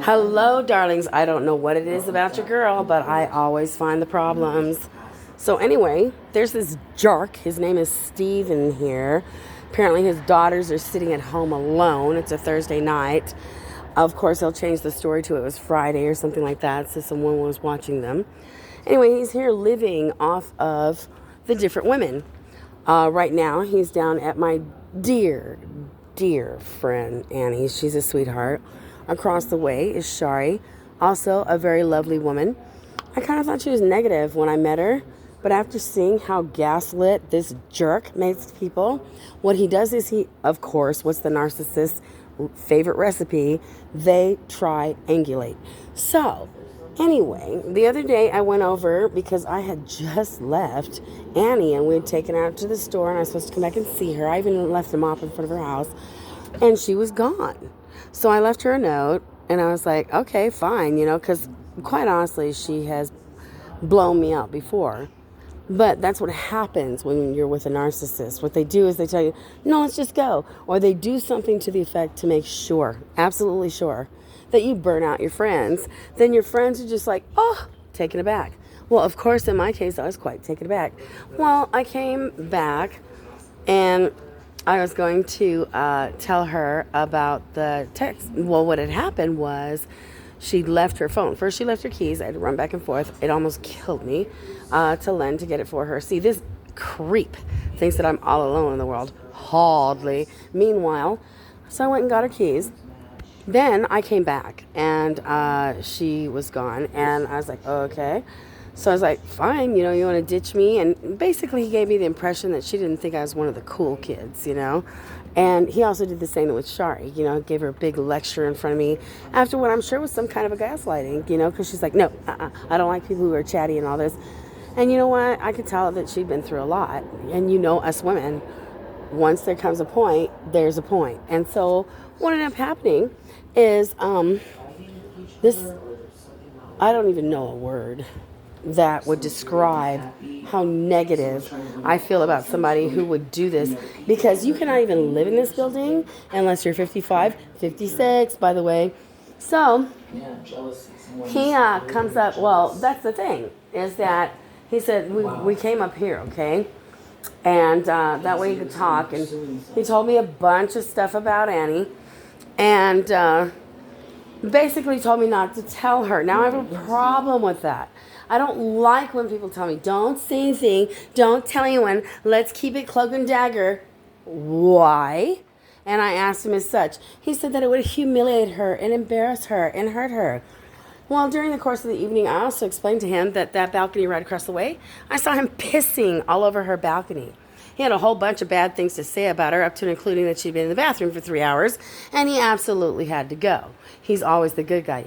Hello, darlings. I don't know what it is about your girl, but I always find the problems. So, anyway, there's this jerk. His name is Steven here. Apparently, his daughters are sitting at home alone. It's a Thursday night. Of course, he'll change the story to it was Friday or something like that, so someone was watching them. Anyway, he's here living off of the different women. Right now, he's down at my dear friend Annie. She's a sweetheart. Across the way is Shari, also a very lovely woman. I kind of thought she was negative when I met her, but after seeing how gaslit this jerk makes people, what he does is of course, what's the narcissist's favorite recipe? They triangulate. So, anyway, the other day I went over because I had just left Annie and we had taken her out to the store and I was supposed to come back and see her. I even left a mop in front of her house and she was gone. So I left her a note and I was like, okay, fine, because quite honestly, she has blown me out before. But that's what happens when you're with a narcissist. What they do is they tell you, no, let's just go. Or they do something to the effect to make sure, absolutely sure, that you burn out your friends. Then your friends are just like, oh, taken aback. Well, of course, in my case, I was quite taken aback. Well, I came back and I was going to tell her about the text. Well, what had happened was she left her phone. First, she left her keys. I had to run back and forth. It almost killed me to Len to get it for her. See, this creep thinks that I'm all alone in the world. Hardly. Meanwhile, so I went and got her keys. Then I came back, and she was gone. And I was like, oh, okay. So I was like, fine, you want to ditch me? And basically, he gave me the impression that she didn't think I was one of the cool kids, And he also did the same with Shari, gave her a big lecture in front of me after what I'm sure was some kind of a gaslighting, because she's like, no, I don't like people who are chatty and all this. And you know what? I could tell that she'd been through a lot. And us women, once there comes a point, there's a point. And so what ended up happening is this, I don't even know a word that would describe how negative I feel about somebody who would do this, because you cannot even live in this building unless you're 55, 56, by the way. So he comes up, well, that's the thing, is that he said, we came up here, okay? And that way he could talk. And he told me a bunch of stuff about Annie. And basically told me not to tell her. Now I have a problem with that. I don't like when people tell me, don't say anything, don't tell anyone, let's keep it cloak and dagger. Why? And I asked him as such. He said that it would humiliate her and embarrass her and hurt her. Well, during the course of the evening, I also explained to him that balcony right across the way, I saw him pissing all over her balcony. He had a whole bunch of bad things to say about her, up to and including that she'd been in the bathroom for 3 hours, and he absolutely had to go. He's always the good guy,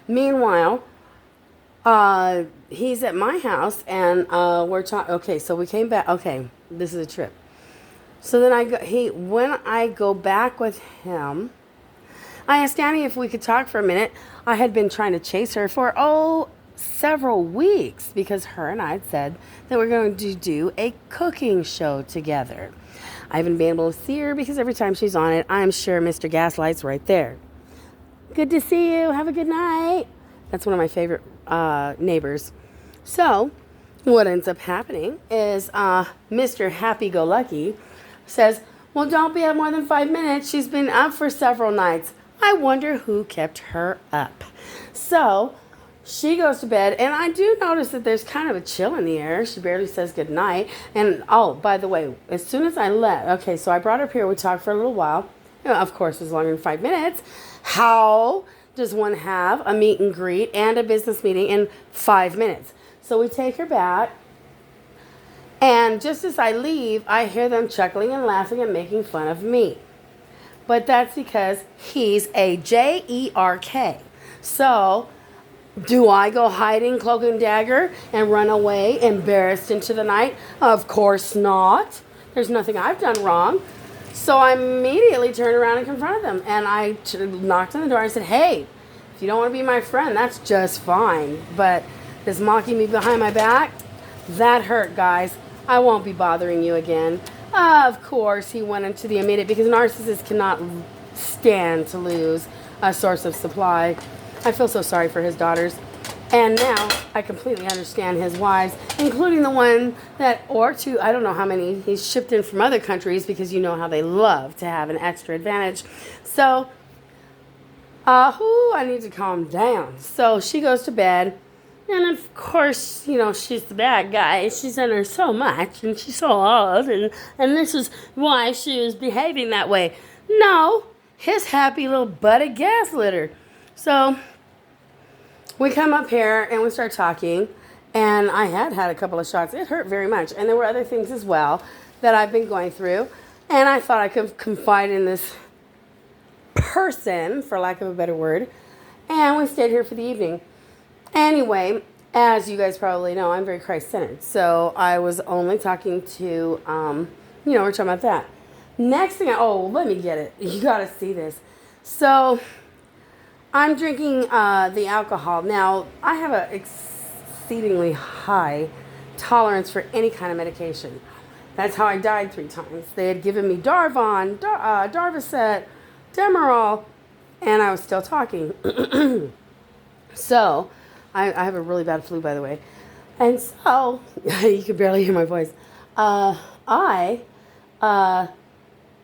Meanwhile, he's at my house, and we're talking. Okay, so we came back. Okay, this is a trip. So then when I go back with him, I asked Annie if we could talk for a minute. I had been trying to chase her for several weeks because her and I had said that we're going to do a cooking show together. I haven't been able to see her because every time she's on it, I'm sure Mr. Gaslight's right there. Good to see you. Have a good night. That's one of my favorite neighbors. So what ends up happening is Mr. Happy-Go-Lucky says, well, don't be up more than 5 minutes. She's been up for several nights. I wonder who kept her up. So she goes to bed, and I do notice that there's kind of a chill in the air. She barely says goodnight. And, oh, by the way, as soon as I left, okay, so I brought her up here. We talked for a little while. Of course, it was longer than 5 minutes. How does one have a meet and greet and a business meeting in 5 minutes? So we take her back, and just as I leave, I hear them chuckling and laughing and making fun of me. But that's because he's a jerk. So do I go hiding cloak and dagger and run away embarrassed into the night? Of course not. There's nothing I've done wrong. So I immediately turned around and confronted them. And I knocked on the door and said, hey, if you don't want to be my friend, that's just fine. But this mocking me behind my back, that hurt, guys. I won't be bothering you again. Of course, he went into the immediate, because narcissists cannot stand to lose a source of supply. I feel so sorry for his daughters. And now I completely understand his wives, including the one that, or two, I don't know how many, he's shipped in from other countries because you know how they love to have an extra advantage. So, I need to calm down. So she goes to bed. And of course, you know, she's the bad guy. She's under so much and she's so old. And this is why she was behaving that way. No, his happy little butt of gaslit her. So we come up here and we start talking. And I had a couple of shots. It hurt very much. And there were other things as well that I've been going through. And I thought I could confide in this person, for lack of a better word. And we stayed here for the evening. Anyway, as you guys probably know, I'm very Christ-centered. So I was only talking to, we're talking about that. Next thing, let me get it. You got to see this. So I'm drinking the alcohol. Now, I have an exceedingly high tolerance for any kind of medication. That's how I died 3 times. They had given me Darvon, Darvocet, Demerol, and I was still talking. So I have a really bad flu, by the way. And so, you can barely hear my voice.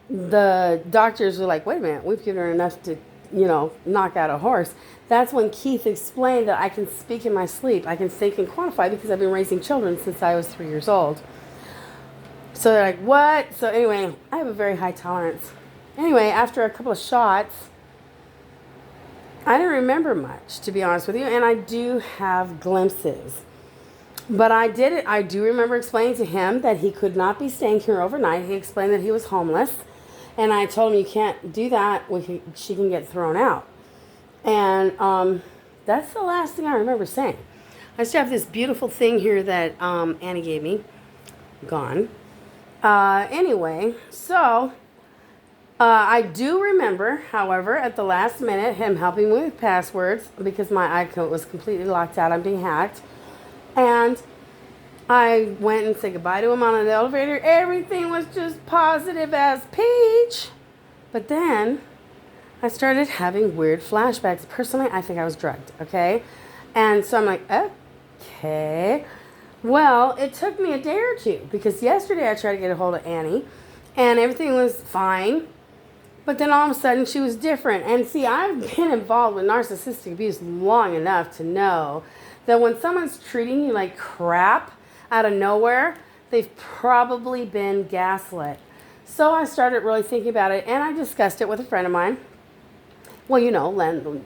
The doctors were like, wait a minute, we've given her enough to, knock out a horse. That's when Keith explained that I can speak in my sleep. I can think and quantify because I've been raising children since I was 3 years old. So they're like, what? So anyway, I have a very high tolerance. Anyway, after a couple of shots, I didn't remember much, to be honest with you, and I do have glimpses. But I do remember explaining to him that he could not be staying here overnight. He explained that he was homeless, and I told him, you can't do that. She can get thrown out. And that's the last thing I remember saying. I still have this beautiful thing here that Annie gave me. Gone. Anyway, so I do remember, however, at the last minute, him helping me with passwords because my iCode was completely locked out. I'm being hacked. And I went and said goodbye to him on the elevator. Everything was just positive as peach. But then I started having weird flashbacks. Personally, I think I was drugged, okay? And so I'm like, okay. Well, it took me a day or two because yesterday I tried to get a hold of Annie and everything was fine. But then all of a sudden she was different. And see, I've been involved with narcissistic abuse long enough to know that when someone's treating you like crap out of nowhere, they've probably been gaslit. So I started really thinking about it, and I discussed it with a friend of mine. Well, Len,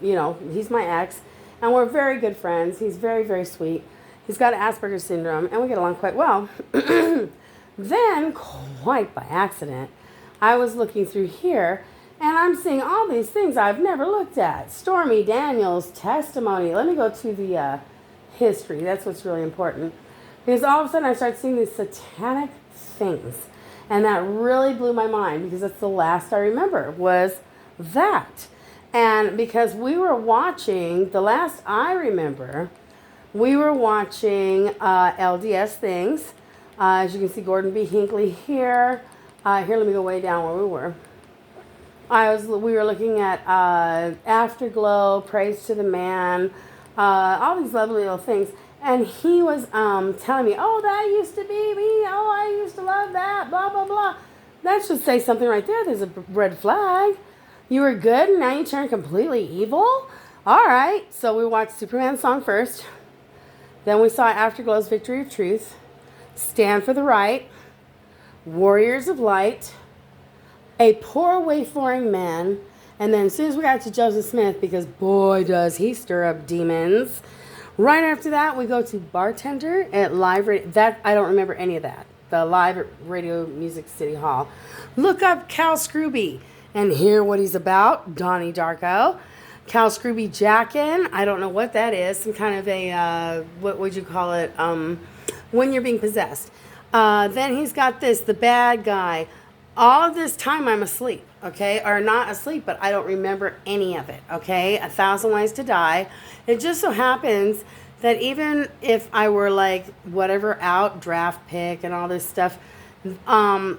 he's my ex, and we're very good friends. He's very, very sweet. He's got Asperger's syndrome, and we get along quite well. Then, quite by accident, I was looking through here, and I'm seeing all these things I've never looked at. Stormy Daniels' testimony. Let me go to the history. That's what's really important. Because all of a sudden I started seeing these satanic things. And that really blew my mind because that's the last I remember was that. And because we were watching, the last I remember, we were watching LDS things. As you can see, Gordon B. Hinckley here. Here, let me go way down where we were. We were looking at Afterglow, Praise to the Man, all these lovely little things. And he was telling me, oh, that used to be me. Oh, I used to love that, blah, blah, blah. That should say something right there. There's a red flag. You were good and now you turn completely evil? All right. So we watched Superman's song first. Then we saw Afterglow's Victory of Truth, Stand for the Right, Warriors of Light, A Poor Wayfaring Man, and then as soon as we got to Joseph Smith, because boy does he stir up demons. Right after that, we go to Bartender at Live Radio. That I don't remember any of that. The Live at Radio Music City Hall. Look up Cal Scrooby and hear what he's about. Donnie Darko. Cal Scrooby Jackin. I don't know what that is. Some kind of a, what would you call it? When you're being possessed. Then he's got this, the bad guy. All of this time I'm asleep, okay? Or not asleep, but I don't remember any of it, okay? 1,000 Ways to Die. It just so happens that even if I were like whatever out, draft pick and all this stuff, God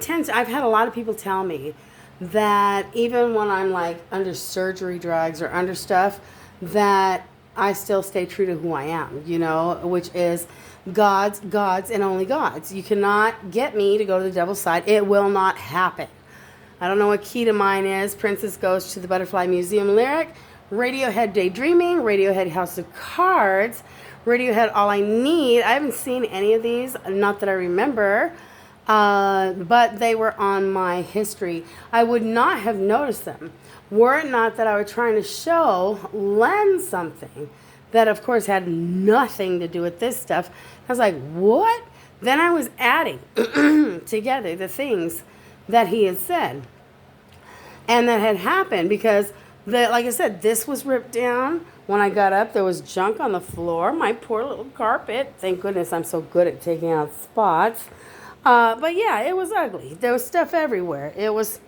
tends, I've had a lot of people tell me that even when I'm like under surgery drugs or under stuff, that I still stay true to who I am, which is God's, and only God's. You cannot get me to go to the devil's side. It will not happen. I don't know what key to mine is. Princess Goes to the Butterfly Museum lyric. Radiohead Daydreaming. Radiohead House of Cards. Radiohead All I Need. I haven't seen any of these, not that I remember, but they were on my history. I would not have noticed them were it not that I was trying to show Len something that, of course, had nothing to do with this stuff. I was like, what? Then I was adding together the things that he had said and that had happened because, like I said, this was ripped down. When I got up, there was junk on the floor. My poor little carpet. Thank goodness I'm so good at taking out spots. But yeah, it was ugly. There was stuff everywhere. It was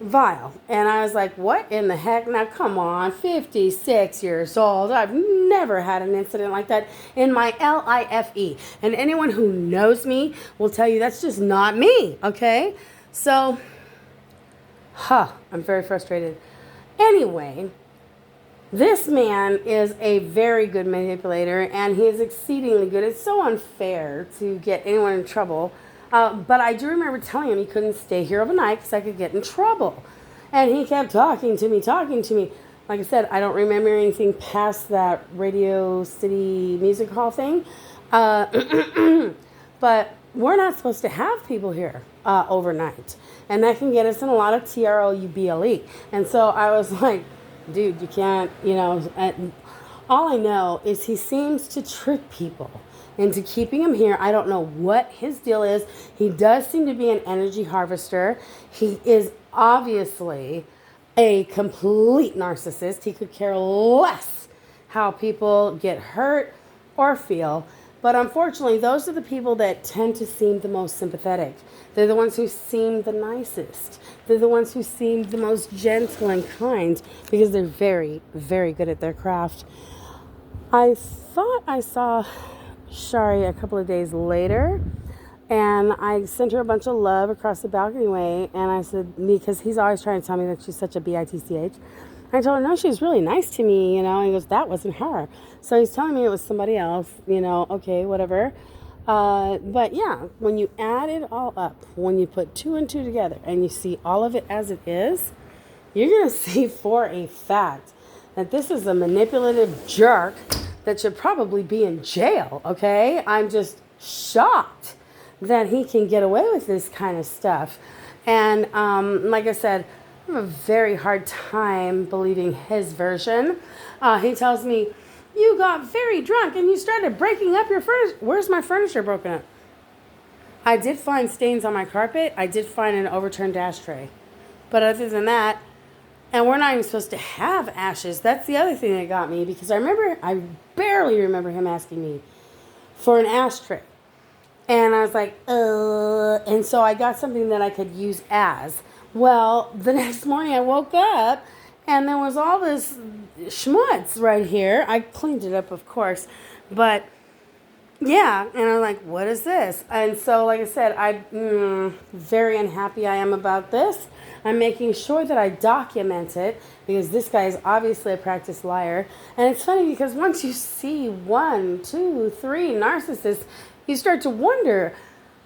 vile. And I was like, what in the heck? Now, come on, 56 years old. I've never had an incident like that in my life. And anyone who knows me will tell you that's just not me, okay? So, I'm very frustrated. Anyway, this man is a very good manipulator, and he is exceedingly good. It's so unfair to get anyone in trouble. But I do remember telling him he couldn't stay here overnight because I could get in trouble. And he kept talking to me. Like I said, I don't remember anything past that Radio City Music Hall thing. But we're not supposed to have people here overnight. And that can get us in a lot of TROUBLE. And so I was like, dude, you can't, all I know is he seems to trick people into keeping him here. I don't know what his deal is. He does seem to be an energy harvester. He is obviously a complete narcissist. He could care less how people get hurt or feel. But unfortunately, those are the people that tend to seem the most sympathetic. They're the ones who seem the nicest. They're the ones who seem the most gentle and kind because they're very, very good at their craft. I thought I saw Shari a couple of days later, and I sent her a bunch of love across the balcony way, and I said, because he's always trying to tell me that she's such a bitch. I told her, no, she was really nice to me, and he goes, that wasn't her. So he's telling me it was somebody else, okay, whatever. But yeah, when you add it all up, when you put 2 and 2 together and you see all of it as it is, you're going to see for a fact that this is a manipulative jerk that should probably be in jail, okay? I'm just shocked that he can get away with this kind of stuff. And like I said, I have a very hard time believing his version. He tells me, you got very drunk and you started breaking up your furniture. Where's my furniture broken up? I did find stains on my carpet. I did find an overturned ashtray. But other than that, and we're not even supposed to have ashes. That's the other thing that got me, because I barely remember him asking me for an ashtray. And I was like, and so I got something that I could use as. Well, the next morning I woke up and there was all this schmutz right here. I cleaned it up, of course, but yeah, and I'm like, what is this? And so, like I said, I'm very unhappy I am about this. I'm making sure that I document it because this guy is obviously a practiced liar. And it's funny because once you see 1, 2, 3 narcissists, you start to wonder,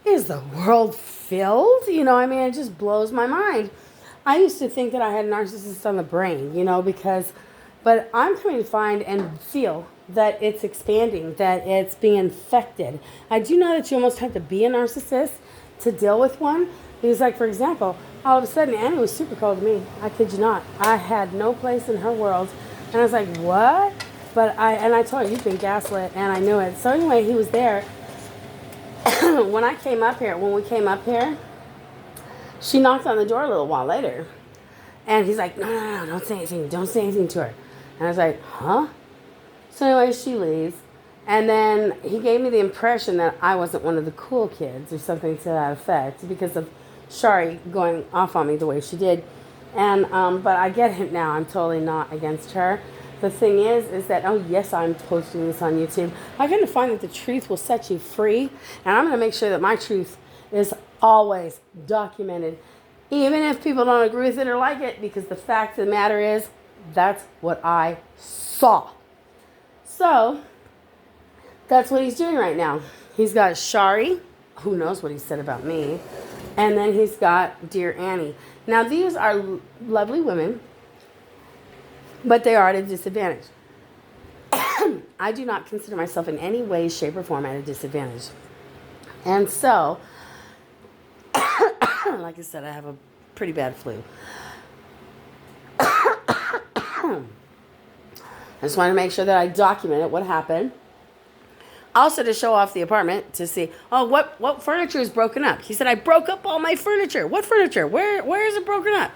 is the world filled? It just blows my mind. I used to think that I had narcissists on the brain, but I'm coming to find and feel that it's expanding, that it's being infected. I do know that you almost have to be a narcissist to deal with one. Because, like, for example, all of a sudden, Annie was super cold to me. I kid you not. I had no place in her world. And I was like, what? But I told her, you've been gaslit, and I knew it. So anyway, he was there. When we came up here, she knocked on the door a little while later. And he's like, no, don't say anything. Don't say anything to her. And I was like, huh? So anyway, she leaves. And then he gave me the impression that I wasn't one of the cool kids or something to that effect because of Shari going off on me the way she did. And but I get it now. I'm totally not against her. The thing is that, oh yes, I'm posting this on YouTube. I'm going to find that the truth will set you free. And I'm going to make sure that my truth is always documented Even if people don't agree with it or like it, because the fact of the matter is, that's what I saw. So, that's what he's doing right now. He's got Shari, who knows what he said about me, and then he's got Dear Annie. Now, these are lovely women, but they are at a disadvantage. I do not consider myself in any way, shape, or form at a disadvantage. And so, like I said, I have a pretty bad flu. I just want to make sure that I documented what happened. Also to show off the apartment to see, oh, what furniture is broken up? He said, I broke up all my furniture. What furniture? Where is it broken up?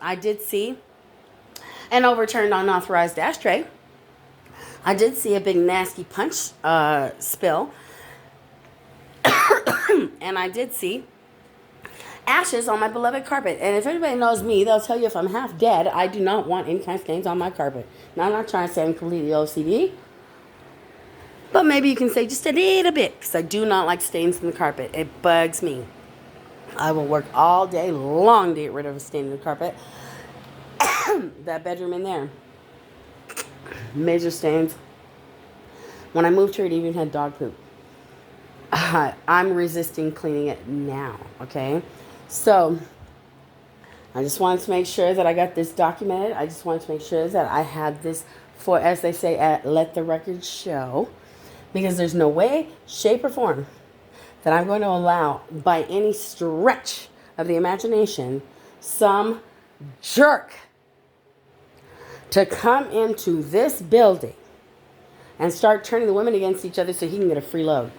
I did see an overturned unauthorized ashtray. I did see a big nasty punch spill. And I did see ashes on my beloved carpet. And if anybody knows me, they'll tell you if I'm half dead, I do not want any kind of stains on my carpet. Now, I'm not trying to say I'm completely OCD, but maybe you can say just a little bit, because I do not like stains in the carpet. It bugs me. I will work all day long to get rid of a stain in the carpet. That bedroom in there, major stains. When I moved here, it even had dog poop. I'm resisting cleaning it now, okay? So, I just wanted to make sure that I got this documented. I just wanted to make sure that I had this for, as they say, let the record show. Because there's no way, shape, or form that I'm going to allow, by any stretch of the imagination, some jerk to come into this building and start turning the women against each other so he can get a free load.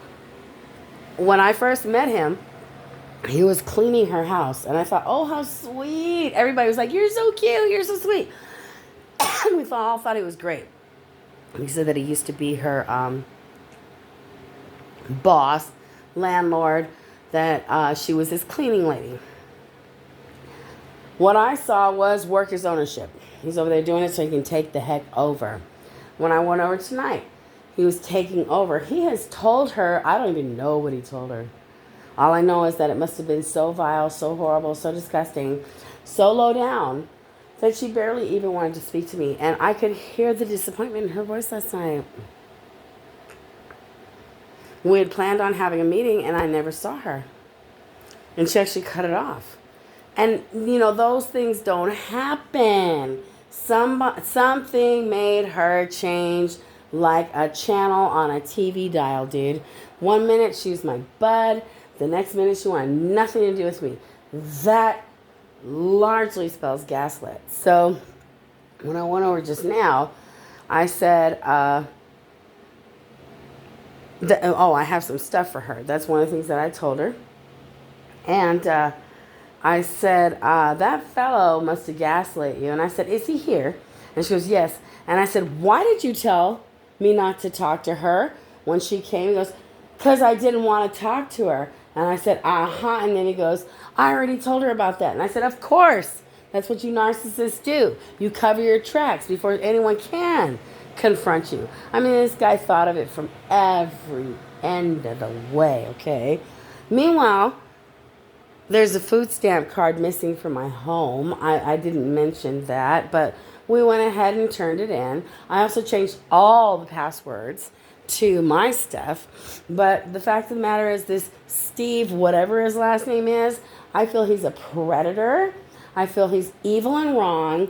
When I first met him, he was cleaning her house, and I thought, oh, how sweet. Everybody was like, you're so cute, you're so sweet. We all thought he was great. He said that he used to be her boss, landlord, that she was his cleaning lady. What I saw was workers' ownership. He's over there doing it so he can take the heck over. When I went over tonight, he was taking over. He has told her, I don't even know what he told her. All I know is that it must have been so vile, so horrible, so disgusting, so low down, that she barely even wanted to speak to me. And I could hear the disappointment in her voice last night. We had planned on having a meeting, and I never saw her. And she actually cut it off. And, you know, those things don't happen. Something made her change like a channel on a TV dial, dude. 1 minute she was my bud. The next minute she wanted nothing to do with me. That largely spells gaslit. So when I went over just now, I said, I have some stuff for her. That's one of the things that I told her. And I said, that fellow must have gaslit you. And I said, is he here? And she goes, yes. And I said, why did you tell me not to talk to her when she came? He goes, because I didn't want to talk to her. And I said, uh-huh. And then he goes, I already told her about that. And I said, of course. That's what you narcissists do. You cover your tracks before anyone can confront you. I mean, this guy thought of it from every end of the way, okay? Meanwhile, there's a food stamp card missing from my home. I didn't mention that, but we went ahead and turned it in. I also changed all the passwords to my stuff. But the fact of the matter is, this Steve, whatever his last name is, I feel he's a predator. I feel he's evil and wrong.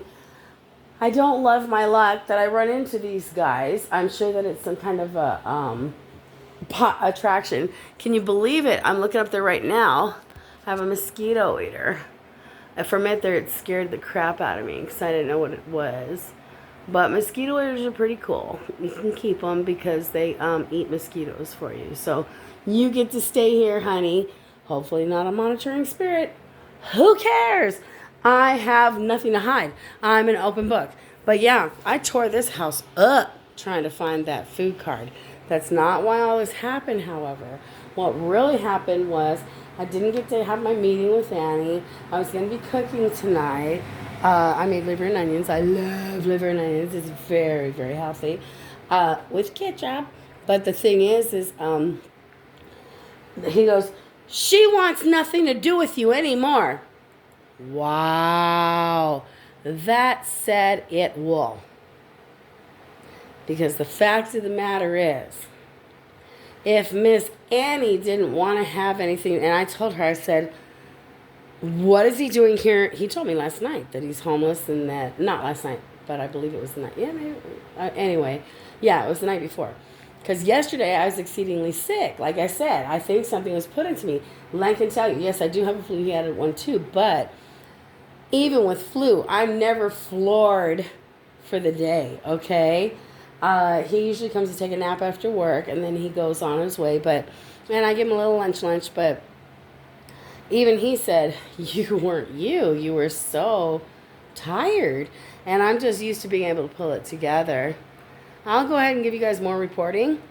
I don't love my luck that I run into these guys. I'm sure that it's some kind of a attraction. Can you believe it? I'm looking up there right now. I have a mosquito eater. From it there, it scared the crap out of me because I didn't know what it was. But mosquito eaters are pretty cool. You can keep them because they eat mosquitoes for you. So you get to stay here, honey. Hopefully not a monitoring spirit. Who cares? I have nothing to hide. I'm an open book. But yeah, I tore this house up trying to find that food card. That's not why all this happened, however. What really happened was I didn't get to have my meeting with Annie. I was going to be cooking tonight. I made liver and onions. I love liver and onions. It's very, very healthy. With ketchup. But the thing is he goes, She wants nothing to do with you anymore. Wow. That said it will. Because the fact of the matter is, if Miss Annie didn't want to have anything, and I told her, I said, what is he doing here? He told me last night that he's homeless and that, not last night, but I believe it was the night. Yeah, maybe. Anyway, yeah, it was the night before. Because yesterday I was exceedingly sick. Like I said, I think something was put into me. Len can tell you, yes, I do have a flu. He had one too. But even with flu, I'm never floored for the day, okay? He usually comes to take a nap after work, and then he goes on his way. And I give him a little lunch. But even he said, you weren't you. You were so tired. And I'm just used to being able to pull it together. I'll go ahead and give you guys more reporting.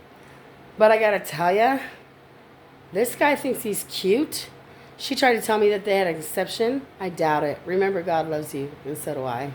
But I got to tell you, this guy thinks he's cute. She tried to tell me that they had a conception. I doubt it. Remember, God loves you, and so do I.